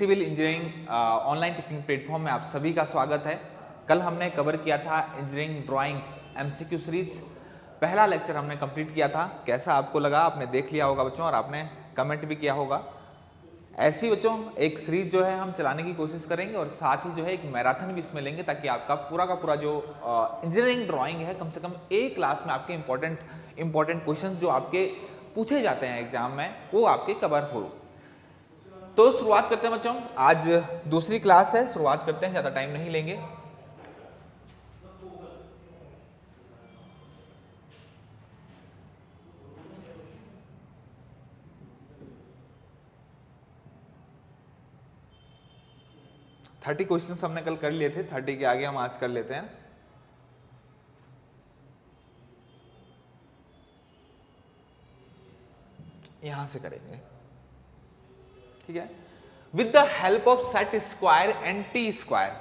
Civil engineering online teaching platform में आप सभी का स्वागत है। कल हमने कवर किया था इंजीनियरिंग ड्राइंग एमसीक्यू सीरीज। पहला लेक्चर हमने कंप्लीट किया था। कैसा आपको लगा? आपने देख लिया होगा बच्चों और आपने कमेंट भी किया होगा। ऐसी बच्चों एक सीरीज जो है हम चलाने की कोशिश करेंगे और साथ ही जो है एक मैराथन भी इसमें लेंगे ताकि आपका पूरा का पूरा जो इंजीनियरिंग ड्राइंग है कम से कम एक क्लास में आपके इंपॉर्टेंट क्वेश्चन जो आपके पूछे जाते हैं एग्जाम में वो आपके कवर हो। तो शुरुआत करते हैं बच्चों। आज दूसरी क्लास है, शुरुआत करते हैं, ज्यादा टाइम नहीं लेंगे। थर्टी क्वेश्चन हमने कल कर लिए थे, 30 के आगे हम आज कर लेते हैं। यहां से करेंगे, ठीक है। With the help of set square and T square,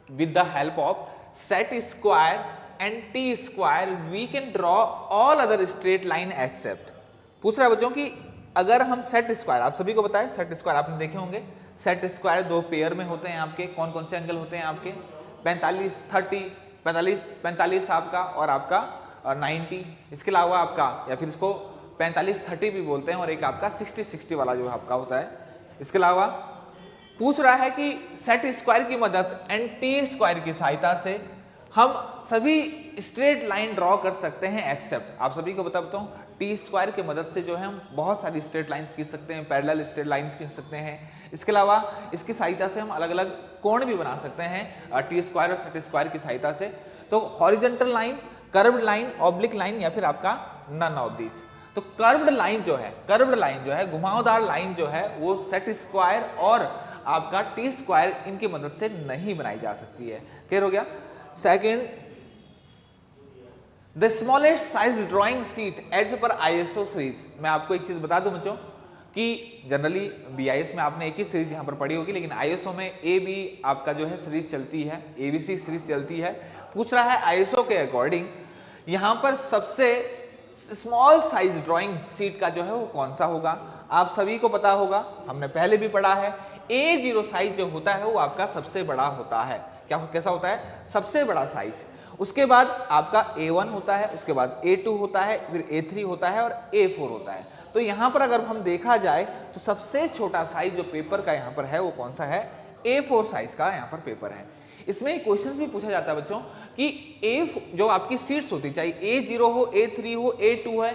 with the help of set square and T square we can draw all other straight line except. पूछ रहा है बच्चों कि अगर हम सेट स्क्वायर, आप सभी को पता है सेट स्क्वायर आपने देखे होंगे। सेट स्क्वायर दो पेयर में होते हैं आपके। कौन कौन से एंगल होते हैं आपके? 45 30, 45 आपका और आपका 90। इसके अलावा आपका या फिर इसको 45 30 भी बोलते हैं और एक आपका 60 60 वाला जो आपका होता है। इसके अलावा पूछ रहा है कि सेट स्क्वायर की मदद एंड टी स्क्वायर की सहायता से हम सभी स्ट्रेट लाइन ड्रॉ कर सकते हैं एक्सेप्ट। आप सभी को बताता हूं टी स्क्वायर की मदद से जो है हम बहुत सारी स्ट्रेट लाइंस खींच सकते हैं, पैरेलल स्ट्रेट लाइंस खींच सकते हैं। इसके अलावा इसकी सहायता से हम अलग अलग कोण भी बना सकते हैं टी स्क्वायर और सेट स्क्वायर की सहायता से। तो horizontal line, curved line, oblique line या फिर आपका नन ऑफ दिस। तो कर्व्ड लाइन जो है घुमावदार लाइन जो है वो सेट स्क्वायर और आपका टी स्क्वायर इनकी मदद से नहीं बनाई जा सकती है। क्लियर हो गया? Second, the smallest size drawing sheet as per ISO series. मैं आपको एक चीज बता दूं बच्चों कि जनरली बीआईएस में आपने एक ही सीरीज यहां पर पढ़ी होगी, लेकिन आईएसओ में ए बी आपका जो है सीरीज चलती है, एबीसी सीरीज चलती है। पूछ रहा है आईएसओ के अकॉर्डिंग यहां पर सबसे स्मॉल साइज ड्राइंग शीट का जो है वो कौन सा होगा? आप सभी को पता होगा, हमने पहले भी पढ़ा है, A0 साइज जो होता है वो आपका सबसे बड़ा होता है। क्या कैसा होता है? सबसे बड़ा साइज। उसके बाद आपका A1 होता है, उसके बाद A2 होता है, फिर A3 होता है और A4 होता है। तो यहां पर अगर हम देखा जाए तो सबसे छोटा साइज जो पेपर का यहां पर है वो कौन सा है? A4 साइज का यहां पर पेपर है। इसमें क्वेश्चन भी पूछा जाता है बच्चों कि जो आपकी सीट्स होती, चाहे A0 हो, A3 हो, A2 है,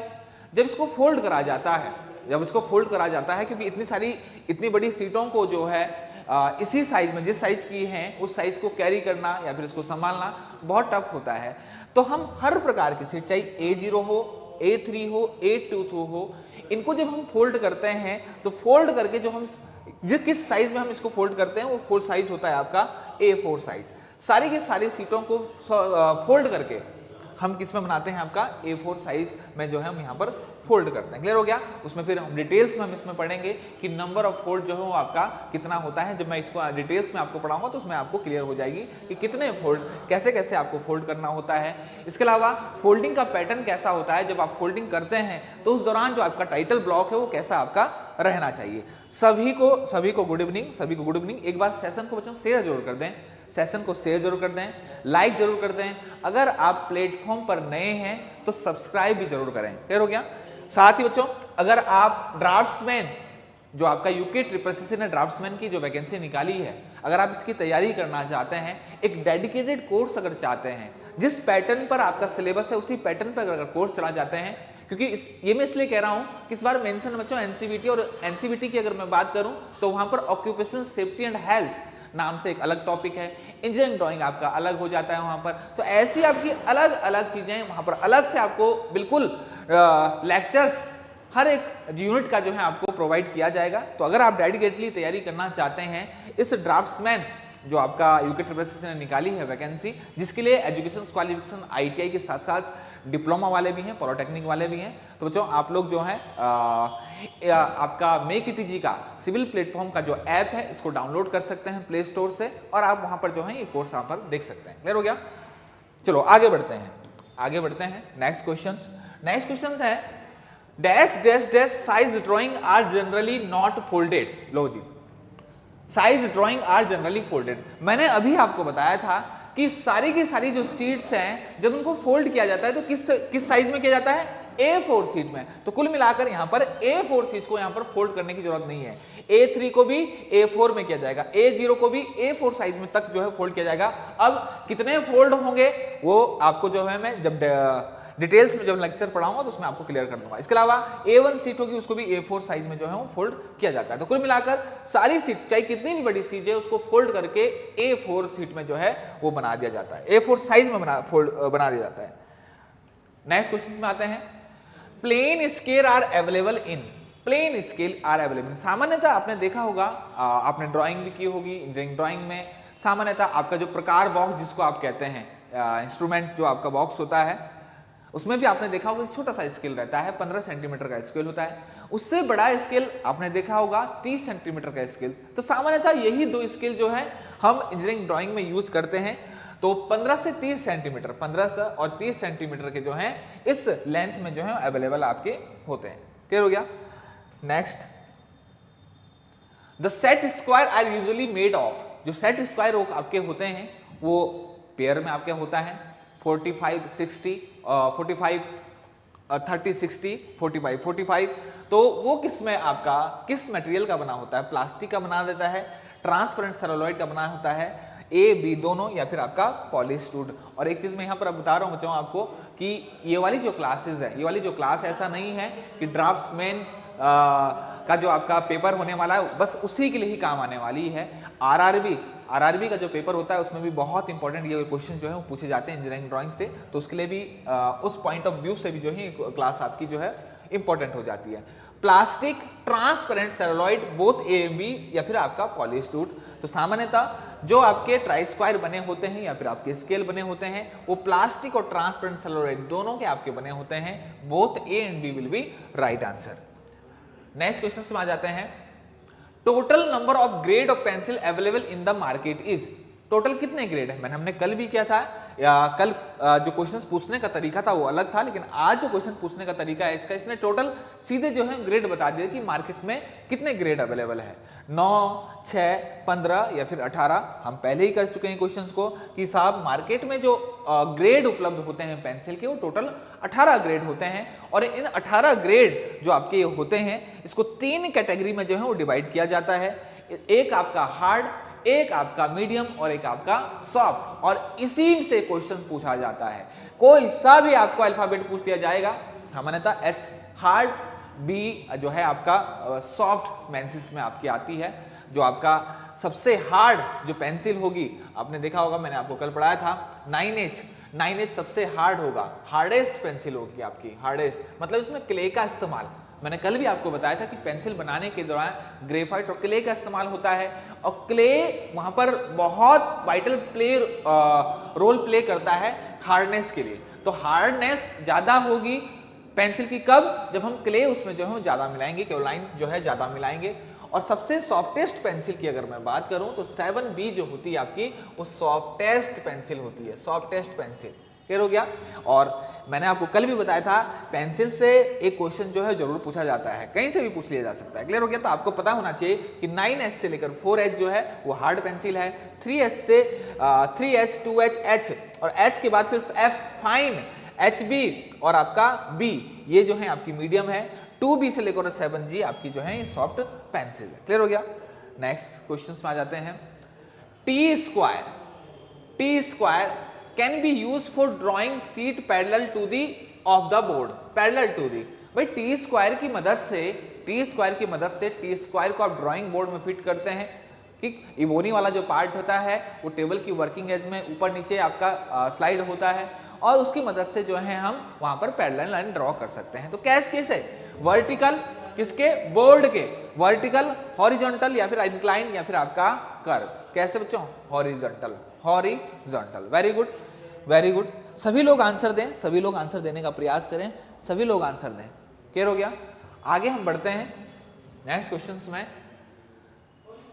जब इसको फोल्ड करा जाता है, क्योंकि इतनी बड़ी सीटों को जो है इसी साइज में, जिस साइज की हैं उस साइज को कैरी करना या फिर इसको संभालना बहुत टफ होता है। तो हम हर प्रकार की सीट, चाहे A0 हो, A3 हो, A2 हो, इनको जब हम फोल्ड करते हैं तो फोल्ड करके जो हम किस साइज में हम इसको फोल्ड करते हैं वो फोल्ड साइज होता है आपका A4 साइज। सारी की सारी सीटों को फोल्ड करके हम किस में बनाते हैं? आपका A4 साइज में जो है हम यहाँ पर फोल्ड करते हैं। क्लियर हो गया? उसमें फिर हम डिटेल्स में हम इसमें पढ़ेंगे कि नंबर ऑफ फोल्ड जो है वो आपका कितना होता है। जब मैं इसको डिटेल्स में आपको पढ़ाऊंगा तो उसमें आपको क्लियर हो जाएगी कि कितने फोल्ड, कैसे कैसे आपको फोल्ड करना होता है। इसके अलावा फोल्डिंग का पैटर्न कैसा होता है, जब आप फोल्डिंग करते हैं तो उस दौरान जो आपका टाइटल ब्लॉक है वो कैसा आपका रहना चाहिए। सभी को गुड इवनिंग। एक बार सेशन को बच्चों शेयर जरूर कर दें, लाइक जरूर कर दें। अगर आप प्लेटफॉर्म पर नए हैं तो सब्सक्राइब भी जरूर करें। क्लियर हो गया? साथ ही बच्चों अगर आप ड्राफ्ट्समैन, जो आपका यूके ट्रिपल ने ड्राफ्ट्समैन की जो वैकेंसी निकाली है, अगर आप इसकी तैयारी करना चाहते हैं, एक डेडिकेटेड कोर्स अगर चाहते हैं, जिस पैटर्न पर आपका सिलेबस है उसी पैटर्न पर अगर कोर्स चला जाते हैं, क्योंकि ये मैं इसलिए कह रहा हूं कि इस बार मेंशन बच्चों एनसीवीटी, और एनसीवीटी की अगर मैं बात करूं तो वहां पर ऑक्यूपेशनल सेफ्टी एंड हेल्थ नाम से एक अलग टॉपिक है, इंजीनियरिंग ड्राइंग आपका अलग हो जाता है वहां पर। तो ऐसी आपकी अलग अलग चीजें वहां पर अलग से आपको बिल्कुल लेक्चर्स हर एक यूनिट का जो है आपको प्रोवाइड किया जाएगा। तो अगर आप डेडिकेटली तैयारी करना चाहते हैं इस ड्राफ्ट्समैन जो आपका यूके ट्रिपल ने निकाली है वैकेंसी, जिसके लिए एजुकेशन क्वालिफिकेशन आईटीआई के साथ साथ डिप्लोमा वाले भी हैं, पॉलिटेक्निक वाले भी हैं, तो बच्चों आप लोग जो है आपका मेक इटीजी का सिविल प्लेटफॉर्म का जो ऐप है इसको डाउनलोड कर सकते हैं प्ले स्टोर से और आप वहां पर जो है ये कोर्स यहाँ पर देख सकते हैं। क्लियर हो गया? चलो आगे बढ़ते हैं। नेक्स्ट क्वेश्चन है dash dash dash size drawing are generally not folded. लो जी, size drawing are generally folded. मैंने अभी आपको बताया था कि सारी की सारी जो सीट्स हैं जब उनको फोल्ड किया जाता है तो किस साइज में किया जाता है, A4 सीट में। तो कुल मिलाकर यहाँ पर A4 सीट को यहाँ पर फोल्ड करने की जरूरत नहीं है। A3 को भी A4 में किया जाएगा, A0 को भी A4 साइज में तक जो है फोल्ड किया जाएगा। अब कितने फोल्ड होंगे वो आपको जो है मैं जब डिटेल्स में जब लेक्चर पढ़ाऊंगा तो उसमें आपको क्लियर कर दूंगा। इसके अलावा A1 सीट होगी उसको भी A4 साइज में जो है वो फोल्ड किया जाता है। तो कुल मिलाकर सारी सीट चाहे कितनी भी बड़ी सीट है उसको फोल्ड करके A4 सीट में जो है वो बना दिया जाता है, A4 साइज में बना दिया जाता है। नेक्स्ट क्वेश्चन में आते हैं, plain scale are available in, plain scale are available. सामान्यतः आपने देखा होगा, आपने ड्राइंग भी की होगी इंजीनियरिंग ड्राइंग में, सामान्यतः आपका जो प्रकार बॉक्स जिसको आप कहते हैं, इंस्ट्रूमेंट जो आपका बॉक्स होता है उसमें भी आपने देखा होगा एक छोटा सा स्केल रहता है, 15 सेंटीमीटर का स्केल होता है। उससे बड़ा स्केल आपने देखा होगा 30 सेंटीमीटर का स्केल। तो सामान्यतः यही दो स्केल जो है हम इंजीनियरिंग ड्राइंग में यूज करते हैं। तो 15 से 30 सेंटीमीटर, 15 से और 30 सेंटीमीटर के जो हैं इस लेंथ में जो है अवेलेबल आपके होते हैं। क्लियर हो गया। Next, the set square are usually made of, जो सेट स्क्वायर आपके होते हैं वो पेयर में आपके होता है 45 60 45 30 60 45 45। तो वो किस में आपका किस मटेरियल का बना होता है, प्लास्टिक का बना देता है, ट्रांसपेरेंट सेलुलॉइड का बना होता है, A B दोनों, या फिर आपका पॉलीस्टूड। और एक चीज मैं यहाँ पर बता रहा हूँ बच्चों आपको कि ये वाली जो क्लासेस है, ये वाली जो क्लास ऐसा नहीं है कि ड्राफ्ट्समैन का जो आपका पेपर होने वाला है बस उसी के लिए ही काम आने वाली है। आरआरबी का जो पेपर होता है उसमें भी बहुत इंपॉर्टेंट ये क्वेश्चन जो है वो पूछे जाते हैं इंजीनियरिंग ड्राइंग से। तो उसके लिए भी उस पॉइंट ऑफ व्यू से भी जो है क्लास आपकी जो है इंपॉर्टेंट हो जाती है। Plastic, transparent celluloid, both A B, या फिर आपका पॉलीस्टूड। तो सामान्यतः जो आपके ट्राई स्क्वायर बने होते हैं या फिर आपके स्केल बने होते हैं वो प्लास्टिक और ट्रांसपेरेंट सेलुलॉइड दोनों के आपके बने होते हैं। Both A and B will be right answer. Next question में आ जाते हैं, total number of grade of pencil available in the market is. Total कितने ग्रेड है, हमने कल भी किया था, या कल जो क्वेश्चंस पूछने का तरीका था वो अलग था, लेकिन आज जो क्वेश्चन पूछने का तरीका है इसका, इसने टोटल सीधे जो है ग्रेड बता दिया कि मार्केट में कितने ग्रेड अवेलेबल है। 9, 6, 15 या फिर 18। हम पहले ही कर चुके हैं क्वेश्चंस को कि साहब मार्केट में जो ग्रेड उपलब्ध होते हैं पेंसिल के वो टोटल 18 ग्रेड होते हैं। और इन 18 ग्रेड जो आपके होते हैं इसको 3 कैटेगरी में जो है वो डिवाइड किया जाता है। एक आपका हार्ड, एक आपका मीडियम और एक आपका सॉफ्ट। और इसी से क्वेश्चन पूछा जाता है। कोई सा भी आपको अल्फाबेट पूछ दिया जाएगा, सामान्यतः H हार्ड, B जो है आपका सॉफ्ट पेंसिल्स में आपकी आती है। जो आपका सबसे हार्ड जो पेंसिल होगी, आपने देखा होगा मैंने आपको कल पढ़ाया था 9H सबसे हार्ड होगा, हार्डेस्ट पेंसिल होगी आपकी, हार्डेस्ट मतलब इसमें क्ले का इस्तेमाल, मैंने कल भी आपको बताया था कि पेंसिल बनाने के दौरान ग्रेफाइट और क्ले का इस्तेमाल होता है। और क्ले वहां पर बहुत वाइटल रोल प्ले करता है हार्डनेस के लिए। तो हार्डनेस ज्यादा होगी पेंसिल की कब, जब हम क्ले उसमें जो है ज्यादा मिलाएंगे, क्योलाइन जो है ज्यादा मिलाएंगे। और सबसे सॉफ्टेस्ट पेंसिल की अगर मैं बात करूं तो 7B जो होती है आपकी वो सॉफ्टेस्ट पेंसिल होती है, सॉफ्टेस्ट पेंसिल। क्लियर हो गया। और मैंने आपको कल भी बताया था पेंसिल से एक क्वेश्चन जो है जरूर पूछा जाता है, कहीं से भी पूछ लिया जा सकता है। क्लियर हो गया। तो आपको पता होना चाहिए कि 9H से लेकर 4H जो है वो हार्ड पेंसिल है, 3H से 3H 2H H और H के बाद फिर F फाइन, HB और आपका B ये जो है आपकी मीडियम है, 2B से लेकर 7G आपकी जो है सॉफ्ट पेंसिल है। क्लियर हो गया। नेक्स्ट क्वेश्चन में आ जाते हैं, T square can be use for drawing sheet parallel to the of the board, parallel to the. भाई टी स्क्वायर की मदद से टी स्क्वायर को आप ड्राइंग बोर्ड में फिट करते हैं। ठीक, इवोनी वाला जो पार्ट होता है वो टेबल की वर्किंग एज में ऊपर नीचे आपका स्लाइड होता है और उसकी मदद से जो है हम वहां पर पैरेलल लाइन ड्रॉ कर सकते हैं। तो कैसे वर्टिकल किसके, बोर्ड के, वर्टिकल, हॉरिजॉन्टल या फिर इंक्लाइन या फिर आपका कर्व। कैसे बच्चों, horizontal, horizontal. Very good, very good. सभी लोग आंसर दें, सभी लोग आंसर देने का प्रयास करें, सभी लोग आंसर दें। क्लियर हो गया। आगे हम बढ़ते हैं नेक्स्ट क्वेश्चंस में।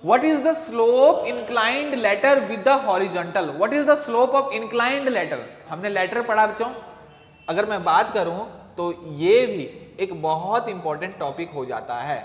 What is the slope inclined letter with the horizontal? What is the slope of inclined letter? हमने लेटर पढ़ा बच्चों। अगर मैं बात करूं तो ये भी एक बहुत इंपॉर्टेंट टॉपिक हो जाता है,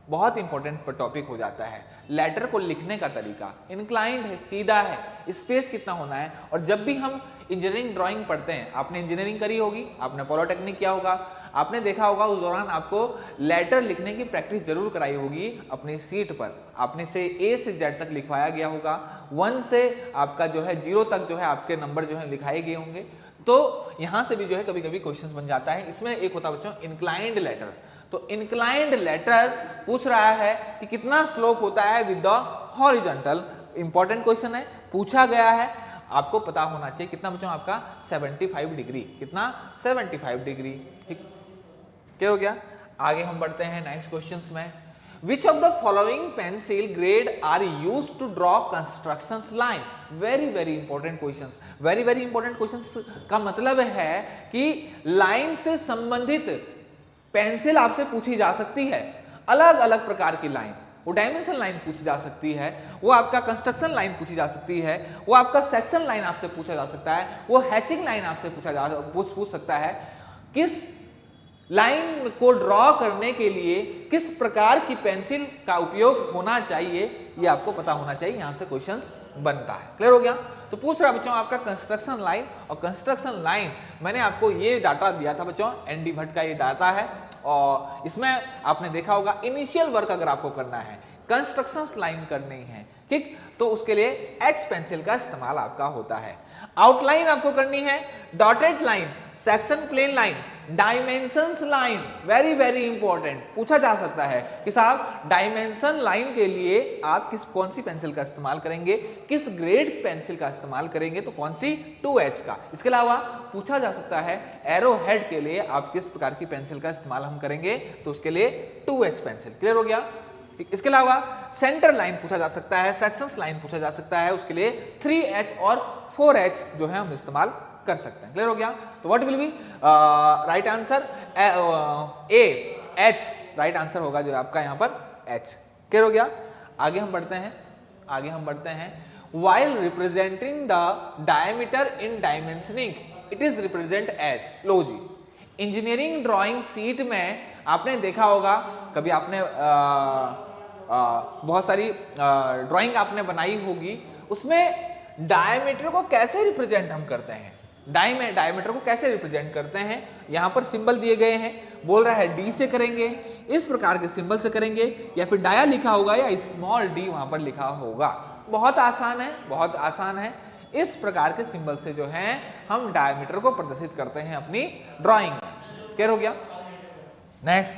बहुत इंपॉर्टेंट टॉपिक हो जाता है। लेटर को लिखने का तरीका, इंक्लाइंड है, सीधा है, स्पेस कितना होना है। और जब भी हम इंजीनियरिंग ड्राइंग पढ़ते हैं, आपने इंजीनियरिंग करी होगी, आपने पॉलिटेक्निक किया होगा, आपने देखा होगा उस दौरान आपको लेटर लिखने की प्रैक्टिस जरूर कराई होगी अपनी सीट पर। आपने से ए से जेड तक लिखवाया गया होगा, 1 से आपका जो है 0 तक जो है आपके नंबर जो है लिखाए गए होंगे। तो यहां से भी जो है कभी कभी क्वेश्चंस बन जाता है। इसमें एक होता है बच्चों इंक्लाइंड लेटर। तो इंक्लाइंड लेटर पूछ रहा है कि कितना स्लोप होता है with the horizontal. Important question है, पूछा गया है, आपको पता होना चाहिए कितना बच्चों आपका 75 डिग्री, कितना 75 डिग्री। ठीक, क्या हो गया। आगे हम बढ़ते हैं नेक्स्ट क्वेश्चंस में। Which of the following pencil grade are used to draw constructions line? Very important questions. Very important questions का मतलब है कि लाइन से संबंधित पेंसिल आपसे पूछी जा सकती है। अलग अलग प्रकार की लाइन, वो डायमेंशन लाइन पूछी जा सकती है, वो आपका कंस्ट्रक्शन लाइन पूछी जा सकती है, वो आपका सेक्शन लाइन आपसे पूछा जा सकता है, वो हैचिंग लाइन आपसे पूछ सकता है। किस लाइन को ड्रॉ करने के लिए किस प्रकार की पेंसिल का उपयोग होना चाहिए, ये आपको पता होना चाहिए। यहां से क्वेश्चंस बनता है। क्लियर हो गया। तो पूछ रहा बच्चों आपका कंस्ट्रक्शन लाइन, और कंस्ट्रक्शन लाइन मैंने आपको ये डाटा दिया था बच्चों, एनडी भट्ट का ये डाटा है, और इसमें आपने देखा होगा इनिशियल वर्क अगर आपको करना है, कंस्ट्रक्शन लाइन करनी है, ठीक, तो उसके लिए एच पेंसिल का इस्तेमाल आपका होता है। आउटलाइन आपको करनी है, dotted line, section plane line, dimensions line, very important, पूछा जा सकता है कि साहब डायमेंशन लाइन के लिए आप कौन सी पेंसिल का इस्तेमाल करेंगे, किस ग्रेड पेंसिल का इस्तेमाल करेंगे, तो कौन सी 2H का। इसके अलावा पूछा जा सकता है एरो हेड के लिए आप किस प्रकार की पेंसिल का इस्तेमाल हम करेंगे, तो उसके लिए 2H पेंसिल। क्लियर हो गया। इसके अलावा सेंटर लाइन पूछा जा सकता है, सेक्शंस लाइन पूछा जा सकता है, उसके लिए 3H और 4H जो है हम इस्तेमाल कर सकते हैं। क्लियर हो गया। तो what will be right answer, A H right answer होगा जो आपका यहाँ पर H। क्लियर हो गया। आगे हम बढ़ते हैं while representing the diameter in dimensioning it is represent as। लो जी, इंजीनियरिंग ड्राइंग सीट में आपने देखा होगा, कभी आपने बहुत सारी ड्राइंग आपने बनाई होगी, उसमें डायमीटर को कैसे रिप्रेजेंट हम करते हैं, डायमीटर को कैसे रिप्रेजेंट करते हैं। यहां पर सिंबल दिए गए हैं, बोल रहा है डी से करेंगे, इस प्रकार के सिंबल से करेंगे, या फिर डाया लिखा होगा या स्मॉल डी वहां पर लिखा होगा। बहुत आसान है। इस प्रकार के सिंबल से जो है हम डायमीटर को प्रदर्शित करते हैं अपनी ड्राइंग में। क्लियर हो गया। Next,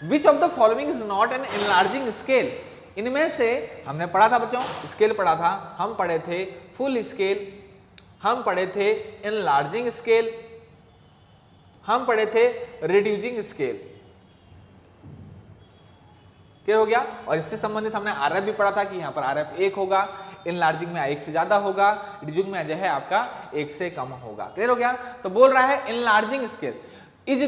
which of the following is not an enlarging scale. इनमें से हमने पढ़ा था बच्चों, स्केल पढ़ा था, हम पढ़े थे फुल स्केल, हम पढ़े थे एनलार्जिंग स्केल, हम पढ़े थे रिड्यूसिंग स्केल। क्लियर हो गया। और इससे संबंधित हमने आरएफ भी पढ़ा था कि यहाँ पर आरएफ 1 होगा, इनलार्जिंग में 1 से ज्यादा होगा, रिड्यूसिंग में जो है आपका 1 से कम होगा। क्लियर हो गया। तो बोल रहा है इनलार्जिंग स्केल इज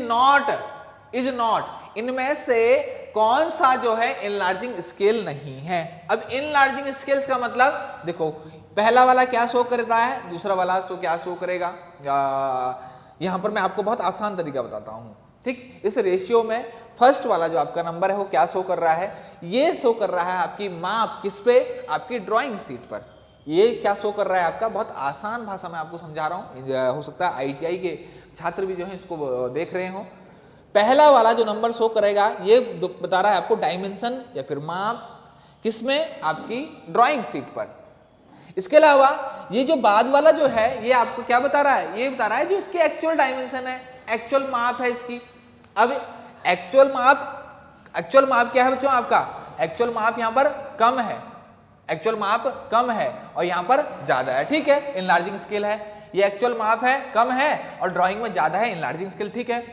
नॉट, इनमें से कौन सा जो है इनलार्जिंग स्केल नहीं है। अब इनलार्जिंग स्केल्स का मतलब देखो, पहला वाला क्या शो करता है, दूसरा वाला क्या शो करेगा। यहां पर मैं आपको बहुत आसान तरीका बताता हूं, ठीक। इस रेशियो में फर्स्ट वाला जो आपका नंबर है वो क्या शो कर रहा है, ये शो कर रहा है आपकी माप किस पे, आपकी ड्राइंग शीट पर। ये क्या शो कर रहा है आपका, बहुत आसान भाषा में आपको समझा रहा हूं, हो सकता है आईटीआई के छात्र भी जो है इसको देख रहे हो। पहला वाला जो नंबर शो करेगा ये बता रहा है आपको डायमेंशन या फिर माप किसमें, आपकी ड्राइंग शीट पर। इसके अलावा ये जो बाद वाला जो है ये आपको क्या बता रहा है, ये बता रहा है जो इसकी एक्चुअल डायमेंशन है, एक्चुअल माप है इसकी। अब एक्चुअल माप क्या है बच्चों, आपका एक्चुअल माप यहाँ पर कम है, एक्चुअल माप कम है और यहाँ पर ज्यादा है, ठीक है। इनलार्जिंग स्केल है, ये एक्चुअल माप है कम है और ड्राइंग में ज्यादा है, इनलार्जिंग स्केल, ठीक है।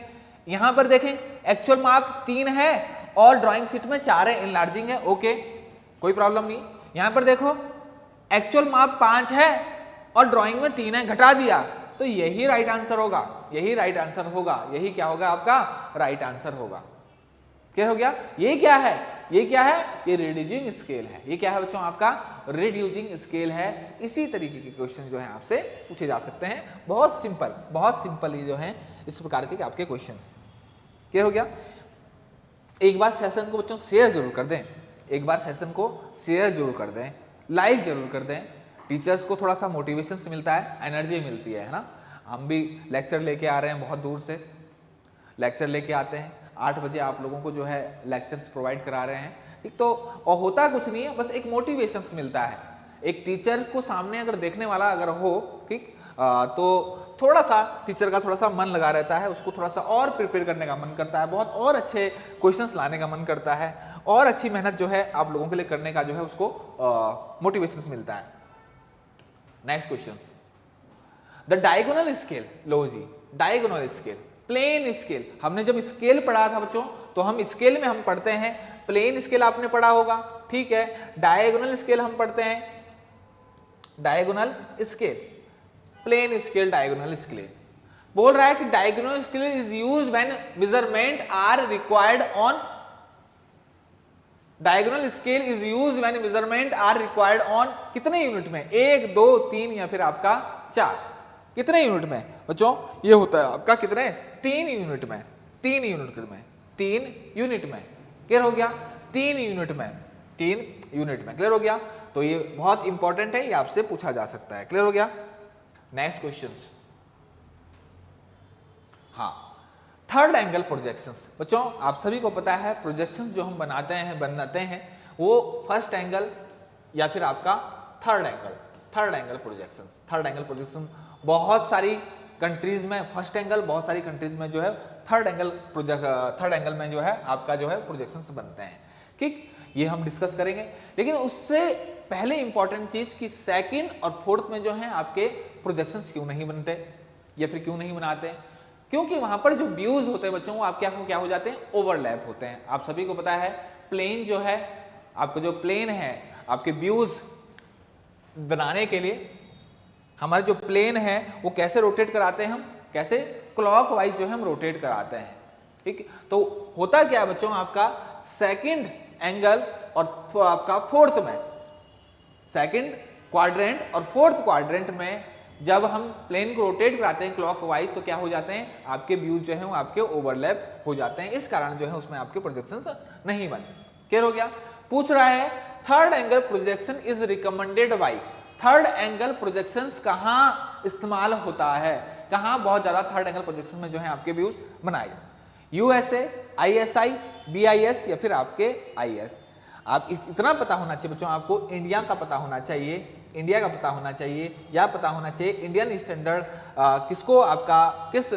यहां पर देखें एक्चुअल माप 3 है और ड्राइंग शीट में 4 है, इनलार्जिंग है, ओके, कोई प्रॉब्लम नहीं। यहां पर देखो एक्चुअल माप 5 है और ड्राइंग में 3 है, घटा दिया, तो यही राइट आंसर होगा, यही राइट आंसर होगा, यही क्या होगा आपका राइट आंसर होगा। क्लियर हो गया। ये क्या है, ये क्या है, ये रिड्यूसिंग स्केल है। ये क्या है बच्चों, आपका रिड्यूसिंग स्केल है। इसी तरीके के क्वेश्चन जो है आपसे पूछे जा सकते हैं, बहुत सिंपल ये जो है इस प्रकार के आपके क्वेश्चन। क्लियर हो गया। एक बार सेशन को बच्चों शेयर जरूर कर दें, एक बार सेशन को शेयर जरूर कर दें, लाइक जरूर कर दें। टीचर्स को थोड़ा सा मोटिवेशन से मिलता है, एनर्जी मिलती है ना। हम भी लेक्चर लेके आ रहे हैं, बहुत दूर से लेक्चर लेके आते हैं, 8 बजे आप लोगों को जो है लेक्चर्स प्रोवाइड करा रहे हैं, ठीक। तो और होता कुछ नहीं है, बस एक मोटिवेशन मिलता है। एक टीचर को सामने अगर देखने वाला अगर हो, ठीक, तो थोड़ा सा टीचर का थोड़ा सा मन लगा रहता है, उसको थोड़ा सा और प्रिपेयर करने का मन करता है, बहुत और अच्छे क्वेश्चंस लाने का मन करता है, और अच्छी मेहनत जो है आप लोगों के लिए करने का जो है उसको मोटिवेशन मिलता है। Next question, the diagonal scale. लो जी, डायगोनल स्केल, प्लेन स्केल। हमने जब स्केल पढ़ा था बच्चों, तो हम स्केल में हम पढ़ते हैं, प्लेन स्केल आपने पढ़ा होगा, ठीक है। डायगोनल स्केल हम पढ़ते हैं, diagonal scale, plain scale, diagonal scale. बोल रहा है कि diagonal scale is used when measurement are required on, diagonal scale is used when measurement are required on कितने यूनिट में, 1, 2, 3 या फिर आपका 4, कितने यूनिट में बच्चों, ये होता है आपका कितने, 3 यूनिट में, 3 यूनिट में, 3 यूनिट में, क्लियर हो गया, 3 यूनिट में, 3 यूनिट में, क्लियर हो गया। तो ये बहुत इंपॉर्टेंट है, ये आपसे पूछा जा सकता है, क्लियर हो गया। नेक्स्ट क्वेश्चन, हाँ, थर्ड एंगल प्रोजेक्शंस। बच्चों आप सभी को पता है प्रोजेक्शंस जो हम बनाते हैं वो फर्स्ट एंगल या फिर आपका third angle projections. Third angle projection बहुत सारी कंट्रीज में फर्स्ट एंगल, बहुत सारी कंट्रीज में जो है थर्ड एंगल में जो है आपका जो है प्रोजेक्शंस बनते हैं, ठीक। ये हम डिस्कस करेंगे, लेकिन उससे पहले इंपॉर्टेंट चीज कि सेकंड और फोर्थ में जो है आपके प्रोजेक्शंस क्यों नहीं बनते या फिर क्यों नहीं बनाते, क्योंकि वहां पर जो व्यूज होते हैं बच्चों वो आपके क्या हो जाते हैं, ओवरलैप होते हैं। आप सभी को पता है प्लेन जो है आपका, जो प्लेन है आपके व्यूज बनाने के लिए, हमारे जो प्लेन है वो कैसे रोटेट कराते हैं हम, कैसे क्लॉकवाइज जो है हम रोटेट कराते हैं, ठीक। तो होता क्या है बच्चों, आपका सेकंड एंगल और आपका फोर्थ में, सेकंड क्वाड्रेंट और फोर्थ क्वाड्रेंट में जब हम प्लेन को रोटेट कराते हैं क्लॉकवाइज, तो क्या हो जाते हैं, आपके व्यूज जो है वो आपके ओवरलैप हो जाते हैं, इस कारण जो है उसमें आपके प्रोजेक्शंस नहीं बनते, क्लियर हो गया। पूछ रहा है third angle projection is recommended by, third angle projections कहां इस्तेमाल होता है, कहां बहुत ज्यादा थर्ड एंगल प्रोजेक्शन में जो है आपके व्यूज बनाए, यूएसए, आईएसआई, बीआईएस या फिर आपके आईएस। आप इतना पता होना चाहिए बच्चों, आपको इंडिया का पता होना चाहिए, इंडिया का पता होना चाहिए, या पता होना चाहिए इंडियन स्टैंडर्ड किसको आपका किस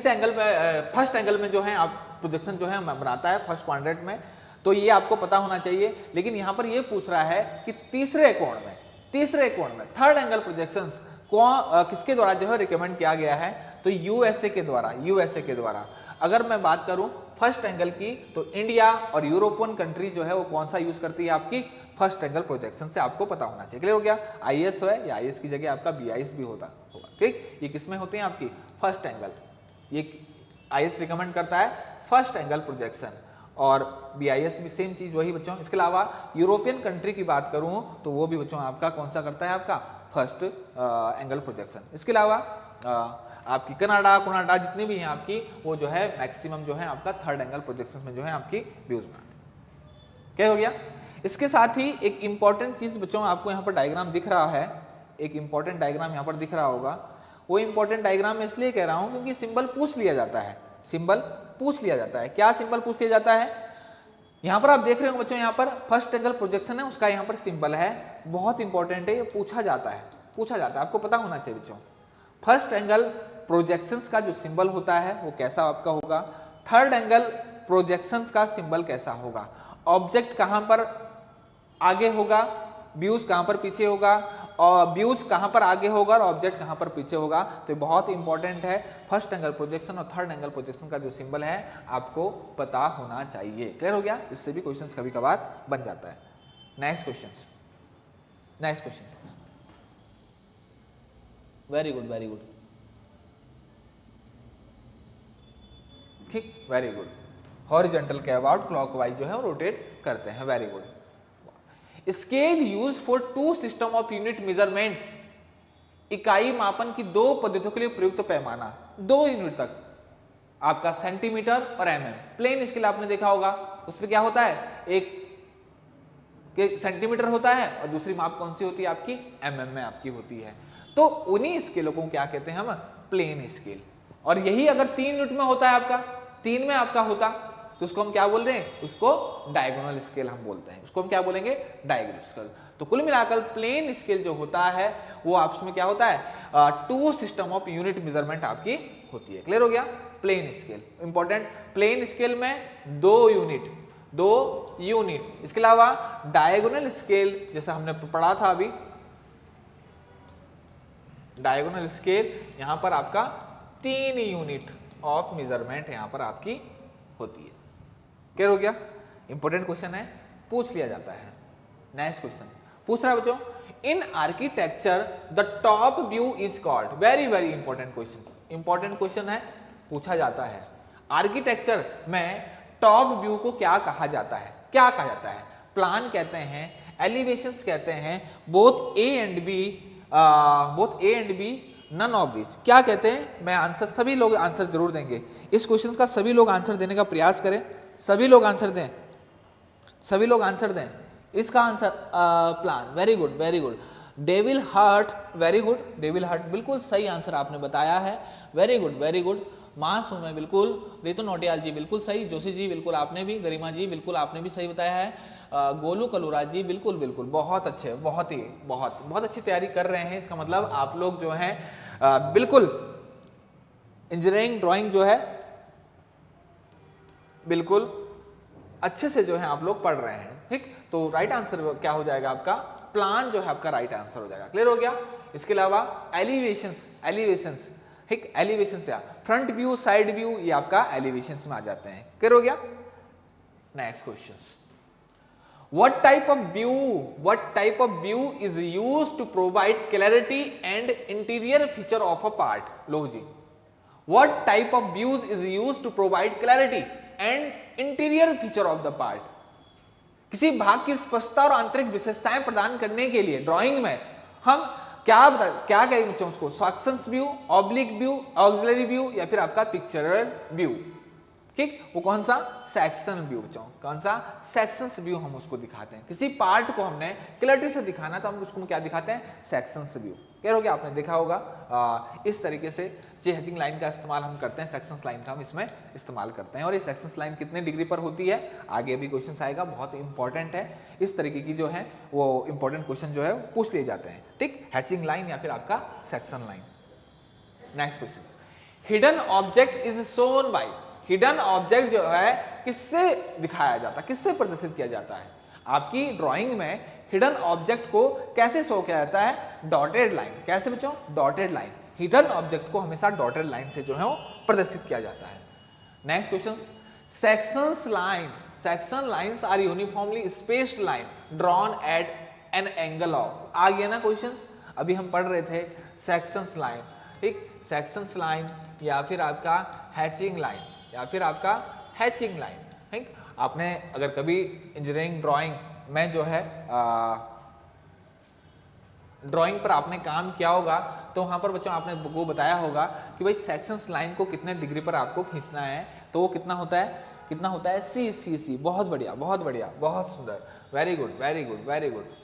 एंगल में, फर्स्ट एंगल में जो है आप प्रोजेक्शन जो है बनाता है फर्स्ट क्वाड्रेंट में, तो ये आपको पता होना चाहिए। लेकिन यहाँ पर ये पूछ रहा है कि तीसरे कोण में थर्ड एंगल प्रोजेक्शंस किसके द्वारा जो है रिकमेंड किया गया है, तो यूएसए के द्वारा। अगर मैं बात करूं फर्स्ट एंगल की, तो इंडिया और यूरोपियन कंट्री जो है वो कौन सा यूज करती है, आपकी फर्स्ट एंगल प्रोजेक्शन से आपको पता होना चाहिए, क्लियर हो गया। आईएस है या आईएस की जगह आपका बीआईएस भी होगा, ठीक। ये किसमें होते हैं आपकी फर्स्ट एंगल, ये आईएस रिकमेंड करता है फर्स्ट एंगल प्रोजेक्शन, और बीआईएस भी सेम चीज वही बच्चों। इसके अलावा यूरोपियन कंट्री की बात करूं तो वो भी बच्चों आपका कौन सा करता है, आपका फर्स्ट एंगल प्रोजेक्शन। इसके अलावा आपकी कनाडा जितनी भी हैं आपकी, वो जो है मैक्सिमम जो है आपका थर्ड एंगल प्रोजेक्शन में जो है आपकी व्यूज बनाते, क्या हो गया। इसके साथ ही एक इंपॉर्टेंट चीज बच्चों आपको यहाँ पर डायग्राम दिख रहा है, एक इंपॉर्टेंट डायग्राम यहाँ पर दिख रहा होगा। वो इंपॉर्टेंट डायग्राम मैं इसलिए कह रहा हूँ क्योंकि सिंबल पूछ लिया जाता है, क्या सिंबल पूछ लिया जाता है। यहाँ पर आप देख रहे हो बच्चों, यहाँ पर फर्स्ट एंगल प्रोजेक्शन है, उसका यहाँ पर सिंबल है, बहुत इंपॉर्टेंट है, ये पूछा जाता है, आपको पता होना चाहिए बच्चों। फर्स्ट एंगल प्रोजेक्शंस का जो सिंबल होता है वो कैसा आपका होगा, थर्ड एंगल प्रोजेक्शंस का सिंबल कैसा होगा, ऑब्जेक्ट कहां पर आगे होगा, व्यूज कहां पर पीछे होगा, और व्यूज कहां पर आगे होगा और ऑब्जेक्ट कहां पर पीछे होगा। तो ये बहुत इंपॉर्टेंट है, फर्स्ट एंगल प्रोजेक्शन और थर्ड एंगल प्रोजेक्शन का जो सिंबल है आपको पता होना चाहिए, क्लियर हो गया। इससे भी क्वेश्चंस कभी कभार बन जाता है। नेक्स्ट क्वेश्चन, वेरी गुड, ठीक, वेरी गुड। हॉरिजॉन्टल के अबाउट क्लॉकवाइज जो है वो रोटेट करते हैं, very good. Scale use for 2 system of unit measurement, इकाई मापन की 2 पद्धतियों के लिए प्रयुक्त पैमाना, 2 यूनिट तक, आपका सेंटीमीटर और mm। प्लेन स्केल आपने देखा होगा, उसमें क्या होता है, एक के सेंटीमीटर होता है और दूसरी माप कौन सी होती है आपकी, mm में आपकी होती है। तो उन्हीं स्केलों को क्या कहते हैं हम, प्लेन स्केल। और यही अगर 3 यूनिट में होता है आपका, 3 में आपका होता, तो उसको हम क्या बोल रहे हैं, उसको डायगोनल स्केल हम बोलते हैं, उसको हम क्या बोलेंगे, डायगोनल स्केल। तो कुल मिलाकर प्लेन स्केल जो होता है वो आपस में क्या होता है, 2 सिस्टम ऑफ यूनिट मेजरमेंट आपकी होती है। क्लियर हो गया, plain scale important. Plain scale में 2 यूनिट, इसके अलावा डायगोनल स्केल जैसा हमने पढ़ा था अभी, डायगोनल स्केल यहां पर आपका 3 यूनिट ऑफ मेजरमेंट यहां पर आपकी होती है। क्लियर हो गया, इंपॉर्टेंट क्वेश्चन है, पूछ लिया जाता है। नेक्स्ट क्वेश्चन पूछ रहा है बच्चों, इन architecture the top view is called, very very important question, important question है, पूछा जाता है। आर्किटेक्चर में टॉप व्यू को क्या कहा जाता है, क्या कहा जाता है, प्लान कहते हैं, एलिवेशंस कहते हैं, both A and B, none of this, क्या कहते हैं। मैं आंसर, सभी लोग आंसर जरूर देंगे इस क्वेश्चन का, सभी लोग आंसर देने का प्रयास करें, सभी लोग आंसर दें, सभी लोग आंसर दें इसका answer. Plan, very good very good. Devil heart, very good, devil heart बिल्कुल सही आंसर आपने बताया है, वेरी गुड वेरी गुड। मासूम है बिल्कुल, रितु नोटियाल जी बिल्कुल सही, जोशी जी बिल्कुल आपने भी, गरिमा जी बिल्कुल आपने भी सही बताया है, गोलू कलूराज जी बिल्कुल बिल्कुल, बहुत अच्छे, बहुत अच्छी तैयारी कर रहे हैं। इसका मतलब आप लोग जो है बिल्कुल इंजीनियरिंग ड्राइंग जो है बिल्कुल अच्छे से जो है आप लोग पढ़ रहे हैं, ठीक। तो राइट आंसर क्या हो जाएगा आपका, प्लान जो है आपका राइट आंसर हो जाएगा। क्लियर हो गया। इसके अलावा एलिवेशंस ठीक, एलिवेशंस या फ्रंट व्यू, साइड व्यू, ये आपका एलिवेशंस में आ जाते हैं। क्लियर हो गया। Next question, what type of view is used to provide clarity and interior feature of a part? लो जी, what type of views is used to provide clarity and interior feature of the part? किसी भाग की स्पष्टता और आंतरिक विशेषताएं प्रदान करने के लिए ड्राइंग में हम क्या कहेंगे बच्चों, उसको sections view, oblique view, auxiliary view, या फिर आपका पिक्चरल व्यू, ठीक। वो कौन सा, सेक्शन व्यू बच्चों, कौन सा, सेक्शंस व्यू हम उसको दिखाते हैं। किसी पार्ट को हमने क्लैरिटी से दिखाना तो हम उसको क्या दिखाते हैं, सेक्शंस व्यू। कह रहे हो, आपने देखा होगा इस तरीके से जे हैचिंग लाइन का इस्तेमाल हम करते हैं, सेक्शंस लाइन का हम इसमें इस्तेमाल करते हैं। और ये सेक्शंस लाइन कितने डिग्री पर होती है, आगे भी क्वेश्चन आएगा, बहुत इंपॉर्टेंट है। इस तरीके की जो है वो इंपॉर्टेंट क्वेश्चन जो है पूछ लिए जाते हैं, ठीक। हैचिंग लाइन या फिर आपका section line. Next question, hidden object is shown by, hidden object जो है किससे दिखाया जाता है, किससे प्रदर्शित किया जाता है। आपकी ड्राइंग में हिडन ऑब्जेक्ट को कैसे शो किया जाता है, डॉटेड लाइन। कैसे बच्चों, डॉटेड लाइन। हिडन ऑब्जेक्ट को हमेशा डॉटेड लाइन से जो है वो प्रदर्शित किया जाता है। Next question, sections line, section lines are uniformly spaced line drawn at an angle of, आ गया ना क्वेश्चंस, अभी हम पढ़ रहे थे सेक्शंस लाइन, ठीक। सेक्शंस लाइन या फिर आपका हैचिंग लाइन, या फिर आपका हैचिंग लाइन, ठीक। आपने अगर कभी इंजीनियरिंग ड्राइंग में जो है ड्राइंग पर आपने काम किया होगा तो वहां पर बच्चों आपने वो बताया होगा कि भाई सेक्शंस लाइन को कितने डिग्री पर आपको खींचना है, तो वो कितना होता है सी। बहुत बढ़िया, बहुत सुंदर, वेरी गुड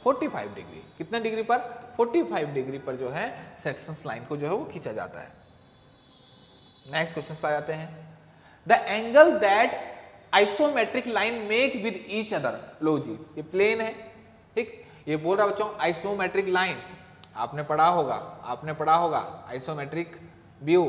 45 डिग्री। कितने डिग्री पर, 45 डिग्री पर जो है सेक्शंस लाइन को जो है वो खींचा जाता है। नेक्स्ट क्वेश्चन पर आ जाते हैं, the angle that isometric line make with each other. लो जी, ये प्लेन है, ठीक। ये बोल रहा बच्चों आइसोमेट्रिक लाइन, आपने पढ़ा होगा आइसोमेट्रिक व्यू,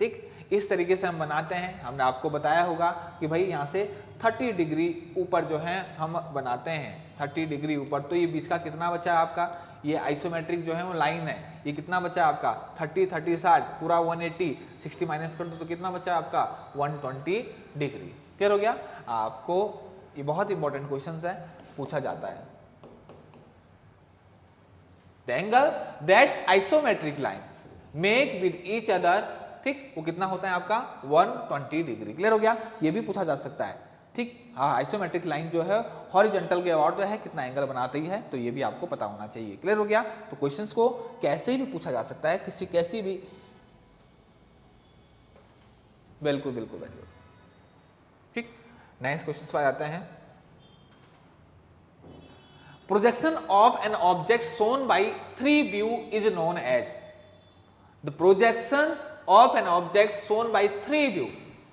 ठीक। इस तरीके से हम बनाते हैं, हमने आपको बताया होगा कि भाई यहाँ से 30 डिग्री ऊपर जो है हम बनाते हैं, 30 डिग्री ऊपर। तो ये बीच का कितना बचा आपका, ये आइसोमेट्रिक जो है वो लाइन है, ये कितना बचा आपका 30 30 60 पूरा 180, 60 माइनस कर दो तो कितना बचा आपका 120 डिग्री। क्लियर हो गया आपको। ये बहुत इंपॉर्टेंट क्वेश्चन है, पूछा जाता है। The angle that isometric line make with each other, ठीक, वो कितना होता है आपका 120 डिग्री। क्लियर हो गया, ये भी पूछा जा सकता है, ठीक। हाँ, आइसोमेट्रिक लाइन जो है हॉरिजॉन्टल के अबाउट जो है कितना एंगल बनाती है, तो ये भी आपको पता होना चाहिए। क्लियर हो गया। तो क्वेश्चंस को कैसे भी पूछा जा सकता है, कैसी भी बिल्कुल बिल्कुल, वेरी गुड। ठीक, नेक्स्ट क्वेश्चन पर आते हैं। Projection of an object shown by 3 view is known as. The projection of an object shown by 3 view.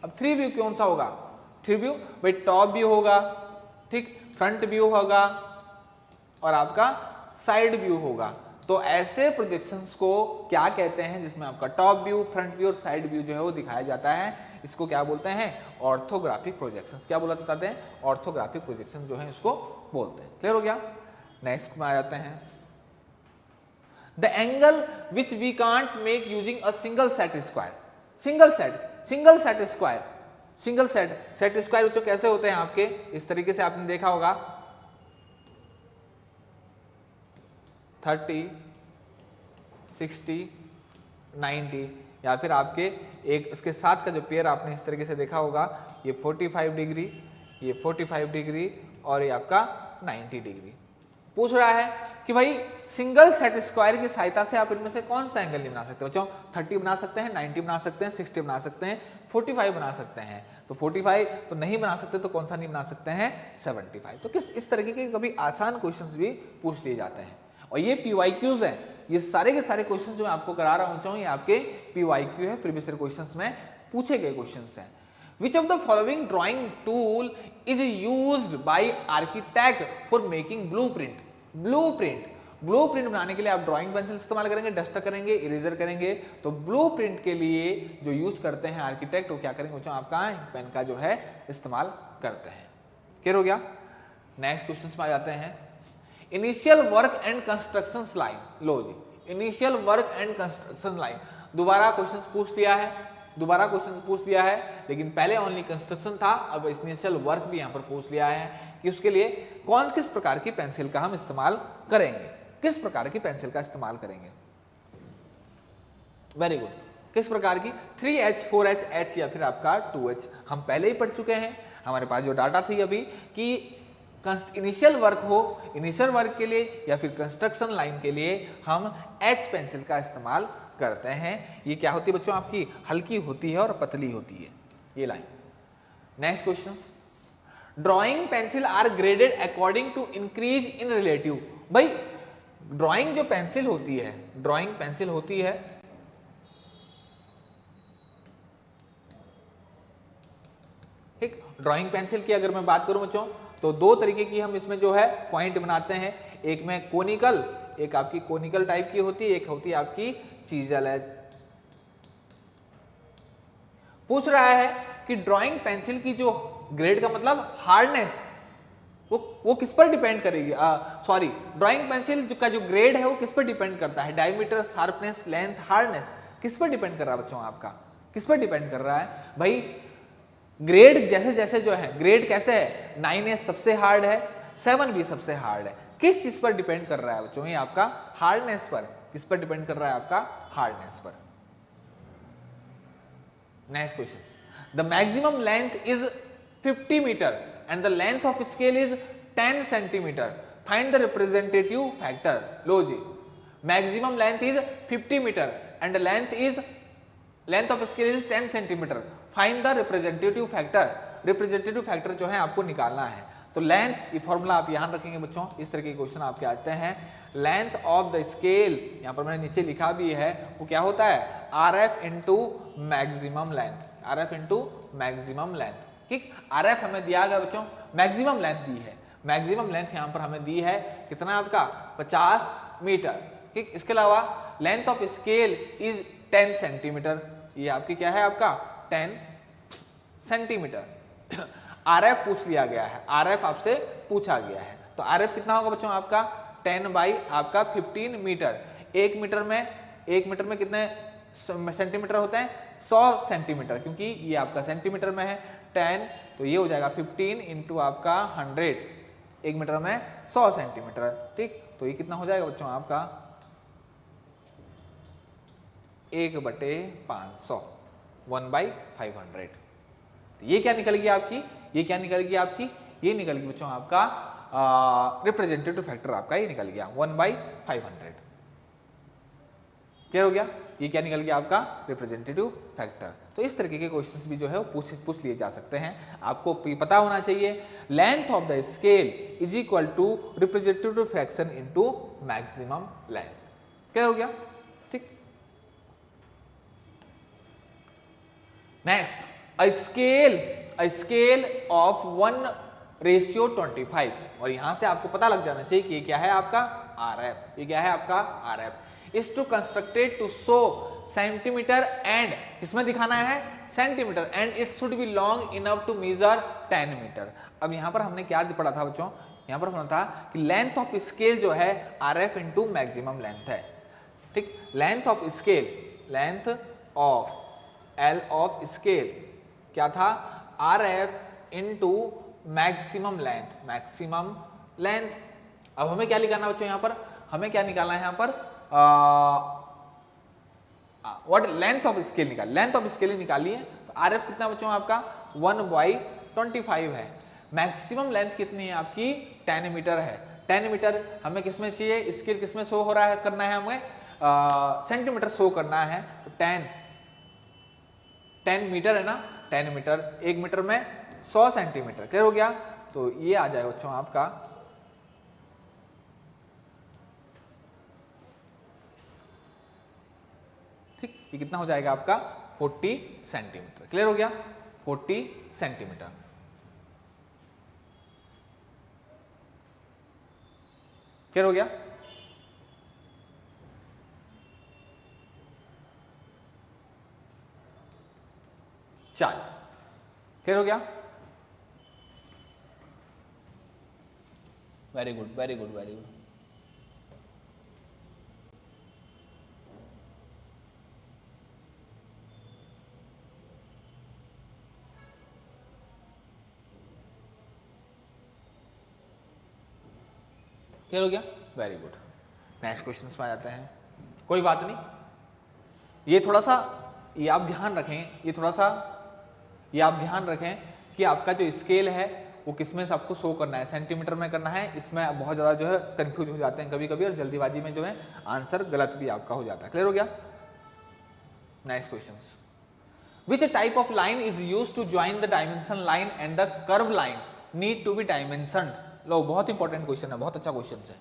अब 3 व्यू कौन सा होगा? 3 व्यू भाई टॉप व्यू होगा, ठीक, फ्रंट व्यू होगा और आपका साइड व्यू होगा। तो ऐसे प्रोजेक्शंस को क्या कहते हैं जिसमें आपका टॉप व्यू, फ्रंट व्यू और साइड व्यू जो है वो दिखाया जाता है? इसको क्या बोलते हैं? Orthographic projections. क्या बोला बताते हैं? ऑर्थोग्राफिक प्रोजेक्शन जो है इसको बोलते हैं। क्लियर हो गया? नेक्स्ट में आ जाते हैं। The angle which we can't make using a single set square. Single set square, single set square जो कैसे होते हैं आपके? इस तरीके से आपने देखा होगा 30, 60, 90, या फिर आपके एक इसके साथ का जो पेयर आपने इस तरीके से देखा होगा, ये 45 डिग्री, ये 45 डिग्री और ये आपका 90 डिग्री। पूछ रहा है कि भाई सिंगल सेट स्क्वायर की सहायता से आप इनमें से कौन सा एंगल नहीं बना सकते? बच्चों 30 बना सकते हैं, 90 बना सकते हैं, 60 बना सकते हैं, 45 बना सकते हैं। तो 45 तो नहीं बना सकते, तो कौन सा नहीं बना सकते हैं? 75। तो किस इस तरीके के कभी आसान क्वेश्चंस भी पूछ लिए जाते हैं और ये PYQs हैं। ये सारे के सारे क्वेश्चंस जो मैं आपको करा रहा हूं ये आपके PYQ है, प्रीवियस ईयर क्वेश्चंस में पूछे गए क्वेश्चंस हैं। Which of the following drawing tool is used by architect for making blueprint? Blueprint बनाने के लिए आप ड्राइंग पेंसिल इस्तेमाल करेंगे, डस्टर करेंगे, इरेजर करेंगे। तो ब्लूप्रिंट के लिए जो यूज करते हैं आर्किटेक्ट, वो क्या करेंगे बच्चों? आपका पेन का जो है इस्तेमाल करते हैं। क्लियर हो गया? नेक्स्ट क्वेश्चन में आ जाते हैं। Initial work and construction line. लो जी, initial work and construction line दोबारा क्वेश्चन पूछ लिया है, लेकिन पहले ओनली कंस्ट्रक्शन था, अब इनिशियल वर्क भी यहाँ पर पूछ लिया है कि उसके लिए किस प्रकार की पेंसिल का हम इस्तेमाल करेंगे, किस प्रकार की पेंसिल का इस्तेमाल करेंगे। वेरी गुड, किस प्रकार की? 3H, 4H, H या फिर आपका 2H। हम पहले ही पढ़ चुके हैं, हमारे पास जो डाटा थी अभी कि इनिशियल वर्क हो, इनिशियल वर्क के लिए या फिर कंस्ट्रक्शन लाइन के लिए हम H पेंसिल का इस्तेमाल करते हैं। ये क्या होती है बच्चों? आपकी हल्की होती है और पतली होती है ये line. Next question. Drawing pencil are graded according to increase in relative. भाई ड्राइंग जो पेंसिल होती है, ड्राइंग पेंसिल होती है, ठीक, ड्राइंग पेंसिल की अगर मैं बात करूं बच्चों तो दो तरीके की हम इसमें जो है पॉइंट बनाते हैं। एक में कोनिकल, एक आपकी कोनिकल टाइप की होती है, एक होती है आपकी चीजल एज। पूछ रहा है कि ड्राइंग पेंसिल की जो ग्रेड का मतलब हार्डनेस, वो किस पर डिपेंड करेगी? सॉरी, ड्राइंग पेंसिल का जो ग्रेड है वो किस पर डिपेंड करता है? डायमीटर, शार्पनेस, लेंथ, हार्डनेस किस पर डिपेंड कर रहा है बच्चों? आपका किस पर डिपेंड कर रहा है भाई? ग्रेड जैसे जैसे जो है, ग्रेड कैसे है? 9S सबसे हार्ड है, 7 भी सबसे हार्ड है। किस चीज पर डिपेंड कर रहा है बच्चों? ये आपका हार्डनेस पर। किस पर डिपेंड कर रहा है? आपका हार्डनेस पर। Next question. The maximum length is 50 metre and the length of scale is 10 centimetre. Find the representative factor. लो जी, maximum length is 50 metre and length of scale is 10 centimetre. Find the representative factor. Representative factor जो है आपको निकालना है। तो length, ये formula आप यहां रखेंगे बच्चों, इस तरह के क्वेश्चन आपके आते हैं। लेंथ ऑफ द स्केल, यहां पर मैंने नीचे लिखा भी है, वो क्या होता है? RF into maximum length. RF into maximum length. ठीक, RF हमें दिया गया बच्चों, मैक्सिमम लेंथ दी है। मैक्सिमम लेंथ यहां पर हमें दी है कितना? आपका 50 मीटर। ठीक, इसके अलावा length of scale is 10 centimetre. ये आपकी क्या है? आपका 10 सेंटीमीटर। RF पूछ लिया गया है, RF आपसे पूछा गया है। तो RF कितना होगा बच्चों? आपका 10 बाई आपका 15 मीटर। एक मीटर में कितने सेंटीमीटर होते हैं? 100 सेंटीमीटर, क्योंकि ये आपका सेंटीमीटर में है 10, तो ये हो जाएगा 15 इंटू आपका 100। एक मीटर में 100 सेंटीमीटर। ठीक, तो ये कितना हो जाएगा बच्चों? आपका 1/500, 1/500। ये क्या निकल गया आपकी? ये क्या निकल गया आपकी? ये निकल गया बच्चों आपका रिप्रेजेंटेटिव फैक्टर। आपका ये निकल गया 1/500। क्या हो गया? ये क्या निकल गया आपका? Representative factor. तो इस तरीके के क्वेश्चंस भी जो है वो पूछ लिए जा सकते हैं। आपको पता होना चाहिए length of the scale is equal to representative fraction into maximum length. क्या हो गया? ठीक। नेक्स्ट, अ स्केल ऑफ 1:25, और यहां से आपको पता लग जाना चाहिए कि ये क्या है आपका RF। ये क्या है आपका RF is to constructed to show centimetre and, किसमें दिखाना है? Centimetre, and it should be long enough to measure 10 metre. अब यहां पर हमने क्या पढ़ा था बच्चों? यहां पर पढ़ा था कि लेंथ ऑफ स्केल जो है RF इंटू मैक्सिमम लेंथ है। ठीक, length of scale, length of L of scale क्या था? RF into maximum length, maximum length. अब हमें क्या निकालना बच्चों? यहां पर हमें क्या निकालना है? यहां पर व्हाट लेंथ ऑफ स्केल निकाल, लेंथ ऑफ स्केल निकालिए। तो RF कितना बच्चों आपका 1/25 है। मैक्सिमम लेंथ कितनी है आपकी? 10 मीटर है। 10 मीटर हमें किसमें चाहिए? स्केल किसमें शो हो रहा है, करना है हमें? सेंटीमीटर शो करना है। तो 10 मीटर है ना, 10 मीटर, 1 मीटर में 100 सेंटीमीटर। क्या हो गया? तो ये आ जाएगा बच्चों आपका ठीक, ये कितना हो जाएगा आपका 40 सेंटीमीटर। क्लियर हो गया? 40 सेंटीमीटर। क्लियर हो गया? चल, क्लियर हो गया? Very good, very good, very good. Clear हो गया? Very good. नेक्स्ट क्वेश्चन में आ जाते हैं। कोई बात नहीं, ये थोड़ा सा ये आप ध्यान रखें, ये आप ध्यान रखें कि आपका जो स्केल है वो किसमें से आपको शो करना है, सेंटीमीटर में करना है। इसमें बहुत ज़्यादा जो है कंफ्यूज हो जाते हैं कभी कभी, और जल्दीबाजी में जो है आंसर गलत भी आपका हो जाता है। क्लियर हो गया? Next question, which type of line is use to join the dimension line and the curve line need to be dimension. लो, बहुत इंपॉर्टेंट क्वेश्चन है, बहुत अच्छा क्वेश्चन है।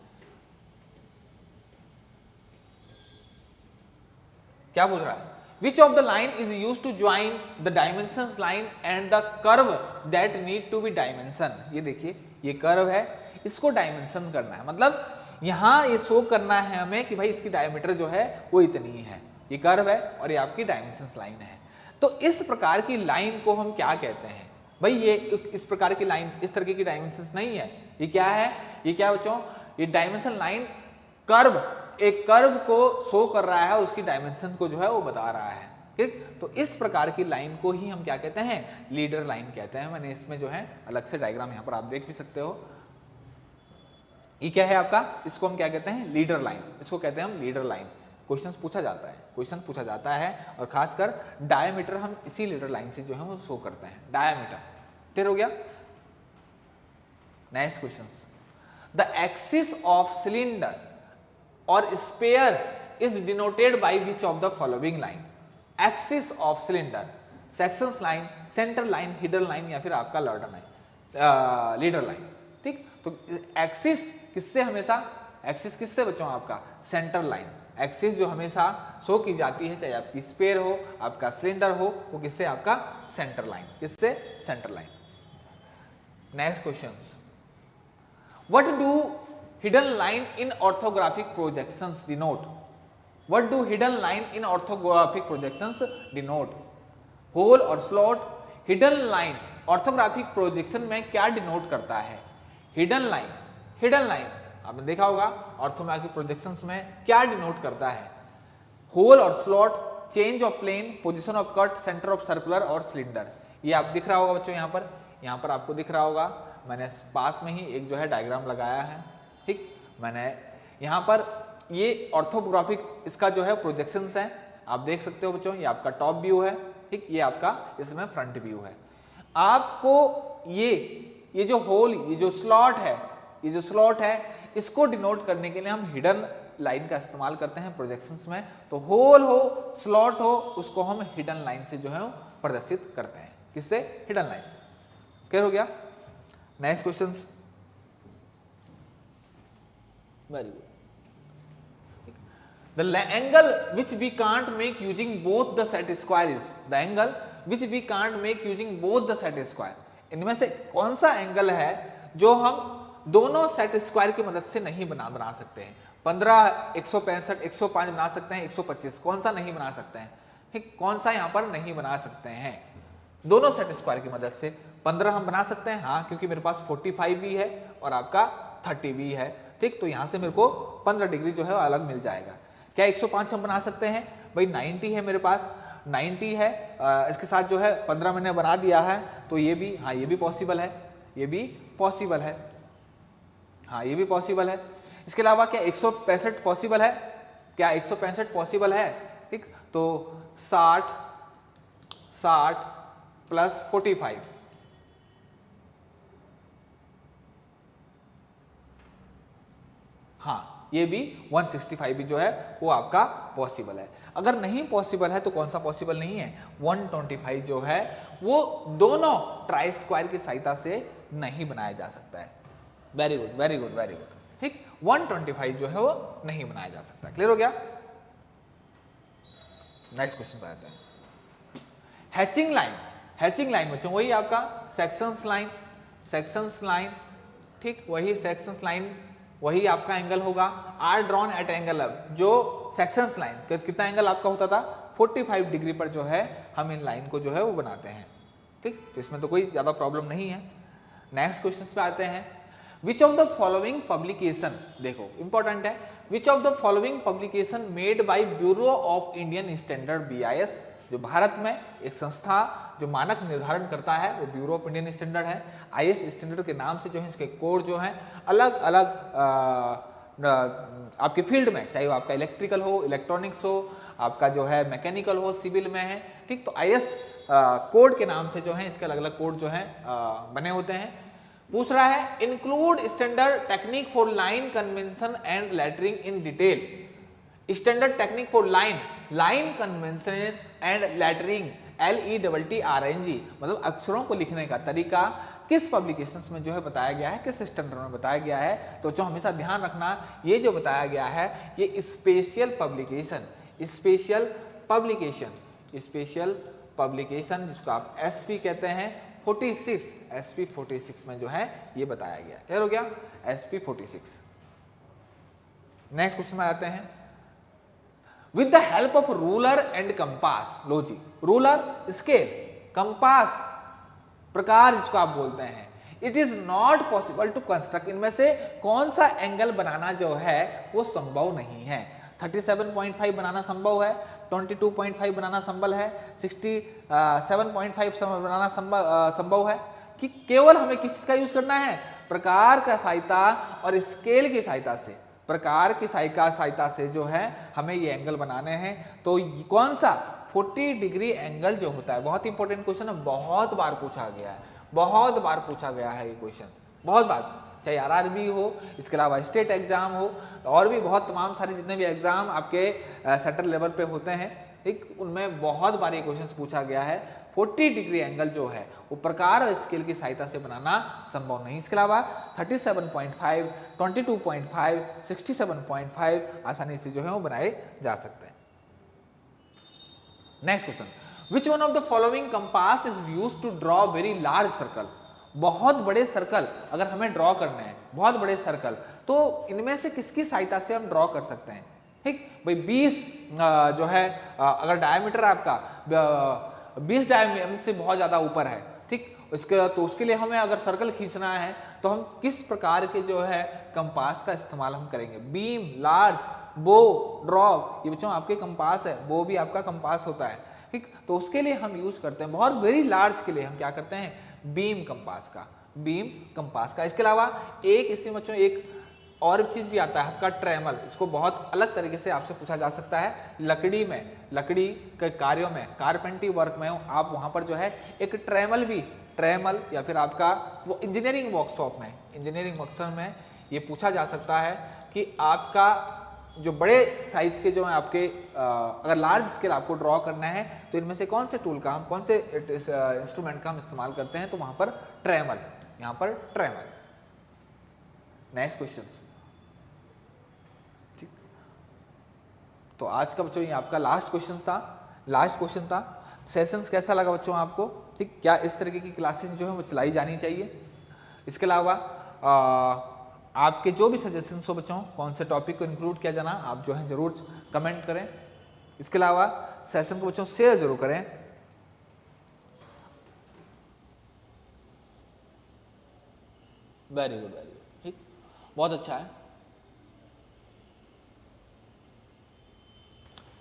क्या बोल रहा है? Which of the line is used to join the dimensions line and the curve that need to be dimension? ये देखिए, ये कर्व है, इसको डायमेंशन करना है। मतलब यहां ये शो करना है हमें कि भाई इसकी डायमीटर जो है वो इतनी है। ये कर्व है और ये आपकी डायमेंशंस लाइन है। तो इस प्रकार की लाइन को हम क्या कहते हैं? भाई ये इस प्रकार की लाइन, इस तरीके की डायमेंशंस नहीं है। ये क्या है? ये क्या बच्चों? ये डायमेंशन लाइन कर्व, एक कर्व को शो कर रहा है, उसकी डायमेंशन को जो है वो बता रहा है। ठीक, तो इस प्रकार की लाइन को ही हम क्या कहते हैं? लीडर लाइन कहते हैं। मैंने इसमें जो है अलग से डायग्राम यहाँ पर आप देख भी सकते हो। ये क्या है आपका? इसको हम क्या कहते हैं? Leader line. इसको कहते हैं हम लीडर लाइन। क्वेश्चन पूछा जाता है, क्वेश्चन पूछा जाता है, और खासकर डायमीटर हम इसी लीडर लाइन से जो है वो शो करते हैं, डायमीटर। क्लियर हो गया? Next question, the axis of cylinder और sphere is denoted by which of the following line? Axis of cylinder, sections line, centre line, hidden line, या फिर आपका लॉर्डर लाइन, लीडर लाइन। ठीक, तो एक्सिस किससे हमेशा, एक्सिस किससे बच्चों? आपका सेंटर लाइन। एक्सिस जो हमेशा शो की जाती है, चाहे आपकी स्पेयर हो, आपका सिलेंडर हो, वो किससे? आपका सेंटर लाइन। किससे? Centre line. Next question, what do hidden line in orthographic projections denote? What do hidden line in orthographic projections denote? Hole और slot. Hidden line orthographic projection में क्या डिनोट करता है? हिडन लाइन, हिडन लाइन आपने देखा होगा orthographic projections में क्या डिनोट करता है? होल और slot, change of plane, position of cut, centre of circular और सिलेंडर। ये आप दिख रहा होगा बच्चों, यहाँ पर आपको दिख रहा होगा। मैंने पास में ही एक जो है डायग्राम लगाया है। ठीक, मैंने यहाँ पर ये ऑर्थोग्राफिक इसका जो है प्रोजेक्शंस है, आप देख सकते हो बच्चों। ये आपका टॉप व्यू है। ठीक, ये आपका इसमें फ्रंट व्यू है। आपको ये जो होल, ये जो स्लॉट है, ये जो स्लॉट है, इसको डिनोट करने के लिए हम हिडन लाइन का इस्तेमाल करते हैं प्रोजेक्शंस में। तो होल हो, स्लॉट हो, उसको हम हिडन लाइन से जो है प्रदर्शित करते हैं। किससे? हिडन लाइन से। क्लियर हो गया? Next question, very good. The angle which we can't make using both the set square is the angle which we can't make using both the set square। इनमें से कौन सा एंगल है जो हम दोनों सेट स्क्वायर की मदद से नहीं बना सकते हैं? 15, 165, 105 बना सकते हैं, 125 कौन सा नहीं बना सकते हैं? ठीक, कौन सा यहाँ पर नहीं बना सकते हैं दोनों सेट स्क्वायर की मदद से? 15 हम बना सकते हैं, हाँ, क्योंकि मेरे पास 45 भी है और आपका 30 भी है। ठीक, तो यहाँ से मेरे को 15 डिग्री जो है अलग मिल जाएगा। क्या 105 हम बना सकते हैं? भाई 90 है मेरे पास, 90 है, इसके साथ जो है 15 मैंने बना दिया है, तो ये भी, हाँ, ये भी पॉसिबल है, ये भी पॉसिबल है, हाँ, ये भी पॉसिबल है। इसके अलावा क्या 165 पॉसिबल है? क्या 165 पॉसिबल है? ठीक, तो 60 प्लस 45, हाँ, ये भी 165 भी जो है वो आपका पॉसिबल है। अगर नहीं पॉसिबल है तो कौन सा पॉसिबल नहीं है? 125 जो है वो दोनों ट्राई स्क्वायर की सहायता से नहीं बनाया जा सकता है। Very good, very good, very good. ठीक, 125 जो है वो नहीं बनाया जा सकता। क्लियर हो गया? नेक्स्ट क्वेश्चन पे आते हैं। हैचिंग लाइन, हैचिंग लाइन बच्चों वही आपका सेक्शंस लाइन, सेक्शंस लाइन, ठीक, वही सेक्शंस लाइन, वही आपका एंगल होगा। आर ड्रॉन एट एंगल, अब जो सेक्शंस लाइन कितना एंगल आपका होता था? 45 डिग्री पर जो है हम इन लाइन को जो है वो बनाते हैं। ठीक, तो इसमें तो कोई ज्यादा प्रॉब्लम नहीं है। नेक्स्ट क्वेश्चन पे आते हैं। विच ऑफ द फॉलोइंग पब्लिकेशन, देखो इंपॉर्टेंट है, विच of the following publication made by bureau of Indian standard BIS, जो भारत में एक संस्था जो मानक निर्धारण करता है वो ब्यूरो ऑफ इंडियन स्टैंडर्ड है। IS स्टैंडर्ड के नाम से जो है इसके कोड जो है अलग अलग आपके फील्ड में, चाहे वो आपका इलेक्ट्रिकल हो, इलेक्ट्रॉनिक्स हो, आपका जो है मैकेनिकल हो, सिविल में है। ठीक, तो IS कोड के नाम से जो है इसके अलग अलग कोड जो है बने होते हैं। पूछ रहा है include standard technique for line convention and lettering in detail. Standard technique for line convention and lettering, LETTRING, मतलब अक्षरों को लिखने का तरीका किस पब्लिकेशंस में जो है बताया गया है, किस स्टैंडर्ड में बताया गया है? तो जो हमेशा ध्यान रखना, ये जो बताया गया है ये special publication, special publication, special publication जिसको आप SP कहते हैं, 46, SP 46 में जो है ये बताया गया। क्लियर हो गया? SP 46। नेक्स्ट क्वेश्चन में आते हैं। With the help of ruler and compass, लो जी, रूलर, स्केल, कंपास, प्रकार जिसको आप बोलते हैं, it is not possible to construct, इनमें से कौन सा एंगल बनाना जो है वो संभव नहीं है? 37.5 बनाना संभव है, 22.5 बनाना संभव है, 67.5 बनाना संभव है, कि केवल हमें किस चीज का यूज करना है? प्रकार का सहायता और स्केल की सहायता से, प्रकार की सहायता से जो है हमें ये एंगल बनाने हैं। तो कौन सा? 40 डिग्री एंगल जो होता है, बहुत इंपॉर्टेंट क्वेश्चन है, बहुत बार पूछा गया है, बहुत बार पूछा गया है ये क्वेश्चन, बहुत बार, चाहे RRB हो, इसके अलावा स्टेट एग्जाम हो, और भी बहुत तमाम सारे जितने भी एग्जाम आपके सेंट्रल लेवल पे होते हैं, ठीक, उनमें बहुत बार ये क्वेश्चन पूछा गया है। 40 डिग्री एंगल जो है वो प्रकार और स्केल की सहायता से बनाना संभव नहीं। इसके अलावा 37.5, 22.5, 67.5 आसानी से जो है वो बनाए जा सकते हैं। Next question, which one of the following compass is used to draw very large circle, बहुत बड़े सर्कल अगर हमें ड्रॉ करने हैं, बहुत बड़े सर्कल, तो इनमें से किसकी सहायता से हम ड्रॉ कर सकते हैं? ठीक भाई, 20 जो है अगर डायमीटर आपका 20 डायमीटर से बहुत ज्यादा ऊपर है, ठीक, उसके लिए हमें अगर सर्कल खींचना है तो हम किस प्रकार के जो है कंपास का इस्तेमाल हम करेंगे? बीम, लार्ज, बो, ड्रॉ, ये बच्चों आपके कंपास है, बो भी आपका कंपास होता है, ठीक, तो उसके लिए हम यूज करते हैं, बहुत वेरी लार्ज के लिए हम क्या करते हैं? बीम कंपास का, बीम कंपास का। इसके अलावा एक इसमें बच्चों एक और चीज भी आता है आपका ट्रेमल, इसको बहुत अलग तरीके से आपसे पूछा जा सकता है। लकड़ी में, लकड़ी के कार्यों में, कारपेंटरी वर्क में आप वहां पर जो है एक ट्रेमल भी, ट्रेमल या फिर आपका वो इंजीनियरिंग वर्कशॉप में, इंजीनियरिंग वर्कशॉप में ये पूछा जा सकता है कि आपका जो बड़े साइज के जो है आपके अगर लार्ज स्केल आपको ड्रॉ करना है तो इनमें से कौन से टूल का हम कौन से इंस्ट्रूमेंट का हम इस्तेमाल करते हैं, तो वहां पर ट्रेमल, यहां पर ट्रेमल। नेक्स्ट क्वेश्चन, ठीक। तो आज का बच्चों ये आपका लास्ट क्वेश्चन था। सेशंस कैसा लगा बच्चों आपको, ठीक। क्या इस तरीके की क्लासेस जो है वो चलाई जानी चाहिए। इसके अलावा आपके जो भी सजेशंस हो बच्चों, कौन से टॉपिक को इंक्लूड किया जाना, आप जो है जरूर कमेंट करें। इसके अलावा सेशन को बच्चों शेयर जरूर करें। वेरी गुड, ठीक, बहुत अच्छा है।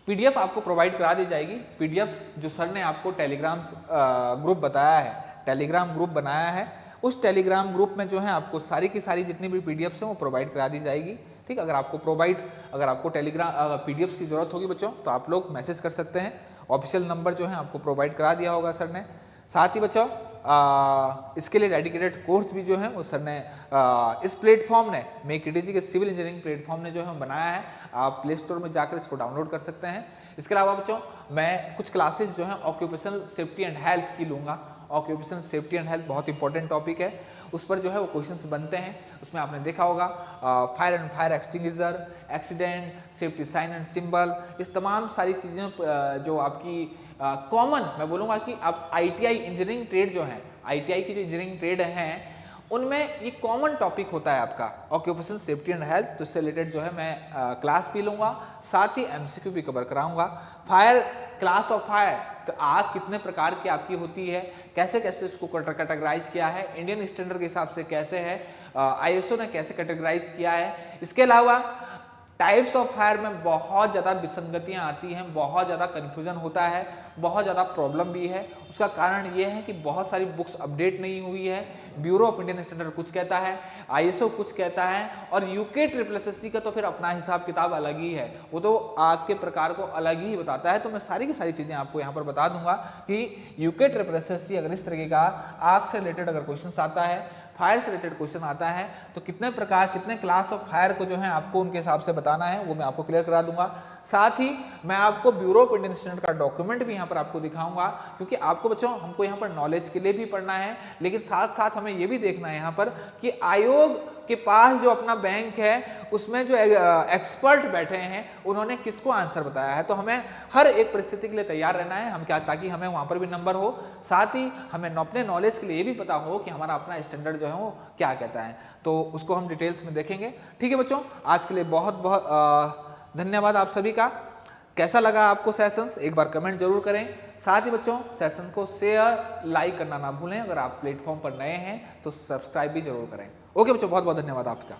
पीडीएफ आपको प्रोवाइड करा दी जाएगी। पीडीएफ जो सर ने आपको टेलीग्राम ग्रुप बताया है, टेलीग्राम ग्रुप बनाया है, उस टेलीग्राम ग्रुप में जो है आपको सारी की सारी जितनी भी पीडीएफ्स हैं वो प्रोवाइड करा दी जाएगी, ठीक। अगर आपको टेलीग्राम पीडीएफ्स की जरूरत होगी बच्चों तो आप लोग मैसेज कर सकते हैं। ऑफिशियल नंबर जो है आपको प्रोवाइड करा दिया होगा सर ने। साथ ही बच्चों इसके लिए डेडिकेटेड कोर्स भी जो है वो सर ने इस प्लेटफॉर्म ने, मेक इट इजी के सिविल इंजीनियरिंग प्लेटफॉर्म ने जो है बनाया है। आप प्ले स्टोर में जाकर इसको डाउनलोड कर सकते हैं। इसके अलावा बच्चों मैं कुछ क्लासेस जो है ऑक्यूपेशनल सेफ्टी एंड हेल्थ की लूँगा। ऑक्यूपेशनल सेफ्टी एंड हेल्थ बहुत इंपॉर्टेंट टॉपिक है, उस पर जो है वो क्वेश्चंस बनते हैं। उसमें आपने देखा होगा fire and fire extinguisher, accident, safety sign and symbol, इस तमाम सारी चीज़ें जो आपकी कॉमन, मैं बोलूँगा कि आप आईटीआई इंजीनियरिंग ट्रेड जो है, आईटीआई की जो इंजीनियरिंग ट्रेड हैं उनमें ये कॉमन टॉपिक होता है आपका ऑक्यूपेशनल सेफ्टी एंड हेल्थ। तो इससे रिलेटेड जो है मैं क्लास भी लूँगा, साथ ही एमसीक्यू भी कवर कराऊंगा। फायर, क्लास ऑफ फायर, तो आग कितने प्रकार की आपकी होती है, कैसे कैसे उसको कैटेगराइज किया है, इंडियन स्टैंडर्ड के हिसाब से कैसे है, आईएसओ ने कैसे कैटेगराइज किया है। इसके अलावा टाइप्स ऑफ फायर में बहुत ज़्यादा विसंगतियां आती हैं, बहुत ज़्यादा कन्फ्यूजन होता है, बहुत ज़्यादा प्रॉब्लम भी है। उसका कारण ये है कि बहुत सारी बुक्स अपडेट नहीं हुई है। ब्यूरो ऑफ इंडियन स्टैंडर्ड कुछ कहता है, आईएसओ कुछ कहता है, और यूके SSSC का तो फिर अपना हिसाब किताब अलग ही है, वो तो आग के प्रकार को अलग ही बताता है। तो मैं सारी की सारी चीज़ें आपको यहाँ पर बता दूंगा कि यूके SSSC अगर इस तरीके का आग से रिलेटेड अगर क्वेश्चन आता है, फायर से रिलेटेड क्वेश्चन आता है, तो कितने प्रकार, कितने क्लास ऑफ फायर को जो है आपको उनके हिसाब से बताना है वो मैं आपको क्लियर करा दूंगा। साथ ही मैं आपको ब्यूरो ऑफ इंडियन स्टैंडर्ड का डॉक्यूमेंट भी यहाँ पर आपको दिखाऊंगा, क्योंकि आपको बच्चों हमको यहाँ पर नॉलेज के लिए भी पढ़ना है, लेकिन साथ साथ हमें ये भी देखना है यहाँ पर कि आयोग के पास जो अपना बैंक है उसमें जो एक्सपर्ट बैठे हैं उन्होंने किसको आंसर बताया है। तो हमें हर एक परिस्थिति के लिए तैयार रहना है, हम क्या, ताकि हमें वहाँ पर भी नंबर हो, साथ ही हमें अपने नॉलेज के लिए ये भी पता हो कि हमारा अपना स्टैंडर्ड जो है वो क्या कहता है। तो उसको हम डिटेल्स में देखेंगे, ठीक है बच्चों। आज के लिए बहुत बहुत धन्यवाद आप सभी का। कैसा लगा आपको सेशंस, एक बार कमेंट जरूर करें। साथ ही बच्चों सेशन को शेयर, लाइक करना ना भूलें। अगर आप प्लेटफॉर्म पर नए हैं तो सब्सक्राइब भी जरूर करें। ओके बच्चों, बहुत बहुत धन्यवाद आपका।